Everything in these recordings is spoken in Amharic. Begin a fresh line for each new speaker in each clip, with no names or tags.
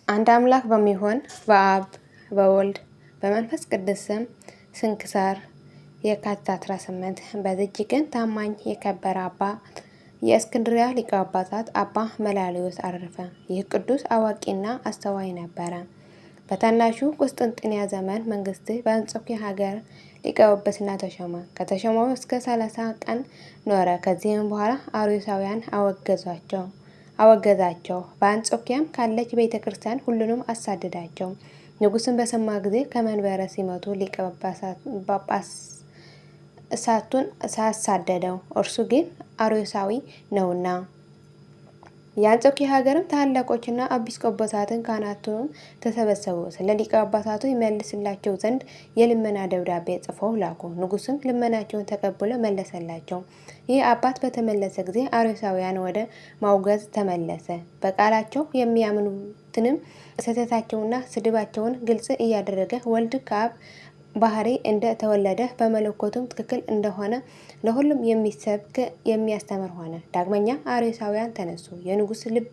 አንድ አምላክ በሚሆን በአብ በወልድ በመንፈስ ቅዱስ ስም ስንክሳር የካቲት 18 በዚች ቀን ታማኝ የከበረ አባት የእስክንድርያ ሊቀ ጳጳሳት አባ መላልዮስ አረፈ። ይህ ቅዱስ አዋቂና አስተዋይ ነበረ። በታናሹ ቁስጥንጥንያ ዘመን መንግስት በአንጾኪያ ሀገር ሊቀ ጵጵስና ተሾመ። ከተሾመው እስከ 30 ቀን ኖረ። ከዚህም በኋላ አርዮሳውያን አወገዛቸው። በአንጾኪያም ካለች ቤተ ክርስቲያን ሁሉንም አሳደዳቸው። ንጉሥን በሰማ ጊዜ ከመንበረ ሲመቱ ሊቀ ጳጳሳቱን ሳሳደደው፣ እርሱ ግን አርዮሳዊ ነውና። የአንጾኪያ ሀገርም ታላቆችና ኤጲስቆጶሳትን ካህናቱን ተሰበሰቡ። ስለ ሊቀ ጳጳሳቱ ይመልስላቸው ዘንድ የልመና ደብዳቤ ጽፈው ላኩ። ንጉሥም ልመናቸውን ተቀብሎ መለሰላቸው። ይህ አባት በተመለሰ ጊዜ አርዮሳውያን ወደ ማውገዝ ተመለሰ። በቃላቸው የሚያምኑትንም ስህተታቸውና ስድባቸውን ግልጽ እያደረገ ወልድ ከአብ ባህሪ እንደ ተወለደ በመለኮቱም ትክክል እንደሆነ ለሁሉም የሚሰብክ የሚያስተምር ሆነ። ዳግመኛ አርዮሳውያን ተነሱ። የንጉሥ ልብ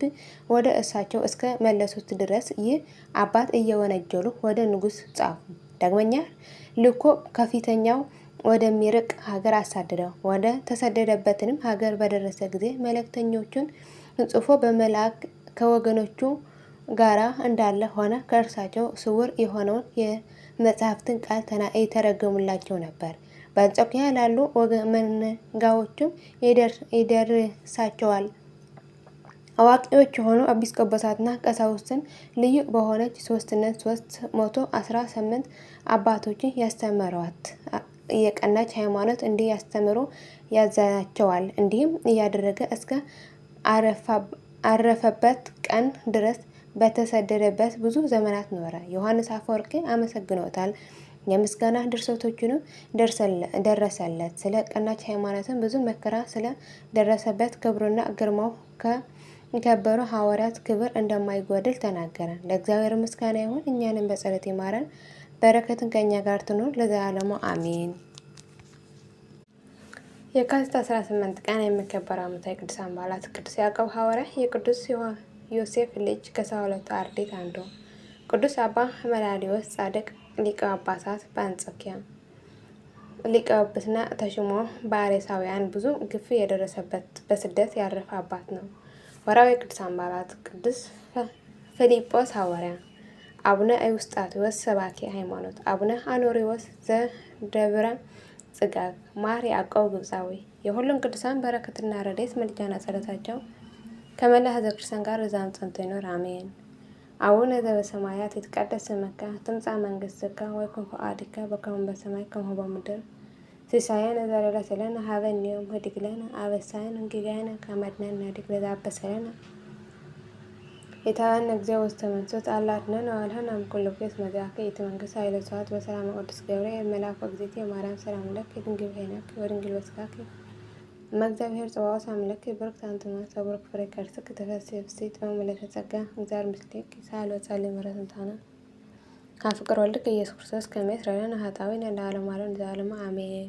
ወደ እሳቸው እስከ መለሱት ድረስ ይህ አባት እየወነጀሉ ወደ ንጉሥ ጻፉ። ዳግመኛ ልኮ ከፊተኛው ወደሚርቅ ሀገር አሳደደው። ወደ ተሰደደበትንም ሀገር በደረሰ ጊዜ መልእክተኞቹን ጽፎ በመላክ ከወገኖቹ ጋራ እንዳለ ሆነ። ከእርሳቸው ስውር የሆነውን የመጽሐፍትን ቃል የተረጎሙላቸው ነበር። በአንጾኪያ ላሉ መንጋዎቹም ይደርሳቸዋል። አዋቂዎች የሆኑ ኤጲስቆጶሳትና ቀሳውስትን ልዩ በሆነች ሦስትነት 318 አባቶችን ያስተምሯት የቀናች ሃይማኖት እንዲያስተምሩ ያዛቸዋል። እንዲህም እያደረገ እስከ አረፈበት ቀን ድረስ በተሰደደበት ብዙ ዘመናት ኖረ። ዮሐንስ አፈወርቅ አመሰግኖታል። የምስጋና ድርሰቶቹንም ደረሰለት። ስለ ቀናች ሃይማኖትን ብዙ መከራ ስለ ደረሰበት ክብሩና ግርማው ከከበሩ ሐዋርያት ክብር እንደማይጎድል ተናገረ። ለእግዚአብሔር ምስጋና ይሁን፣ እኛንም በጸሎት ይማረን፣ በረከትን ከእኛ ጋር ትኑር ለዘላለሙ አሜን። የካቲት 18 ቀን የሚከበሩ ዓመታዊ ቅዱሳን በዓላት፦ ቅዱስ ያዕቆብ ሐዋርያ፣ የቅዱስ ዮሴፍ ልጅ ከ12ቱ አርድእት አንዱ፣ ቅዱስ አባ መላልዮስ ጻድቅ ሊቀ ጳጳሳት በአንጾኪያ ሊቀ ጵጵስና ተሾሞ በአርዮሳውያን ብዙ ግፍ የደረሰበት በስደት ያረፈ አባት ነው። ወርኃዊ ቅዱሳን በዓላት፦ ቅዱስ ፊልጶስ ሐዋርያ፣ አቡነ ኤዎስጣቴዎስ ሰባኪ ሃይማኖት፣ አቡነ አኖሪዎስ ዘደብረ ጽጋብ፣ ማር ያዕቆብ ግብፃዊ። የሁሉም ቅዱሳን በረከትና ረድኤት ምልጃና ጸሎታቸው ከመላ ሕዝበ ክርስቲያን ጋር ለዘላለሙ ጸንቶ ይኑር አሜን። አቡነ ዘበሰማያት ይትቀደስ ስምከ ትምጻእ መንግሥትከ ወይኩን ፈቃድከ በከመ በሰማይ ከማሁ በምድር ሲሳየነ ዘለለዕለትነ ሀበነ ዮም ኅድግ ለነ አበሳነ ወጌጋየነ ከመ ንሕነኒ ለዘአበሰ ለነ ኢታብአነ እግዚኦ ውስተ መንሱት አላ አድኅነነ ወባልሐነ እምኩሉ ኩይስ መዚአከ ኢቲ መንግሥት ኃይለ ስብሐት በሰላም ቅዱስ ገብርኤል መልአክ ወእግዝእትየ ማርያም ሰላም ለኪ ድንግል በኅሊናኪ ወድንግል በሥጋኪ እመ እግዚአብሔር ጸባኦት አምላኪ ብርክት አንቲ እምአንስት ወቡሩክ ፍሬ ከርሥኪ ተፈሥሒ ፍሥሕት ምልዕተ ጸጋ እግዚአብሔር ምስሌኪ ሳህል ወጸልይ ምሕረተ እንተነ ከፍቅር ወልድከ ኢየሱስ ክርስቶስ ከመ ይስረይ ለነ ኃጣውኢነ ለዓለመ ዓለም ለዘላለሙ አሜን።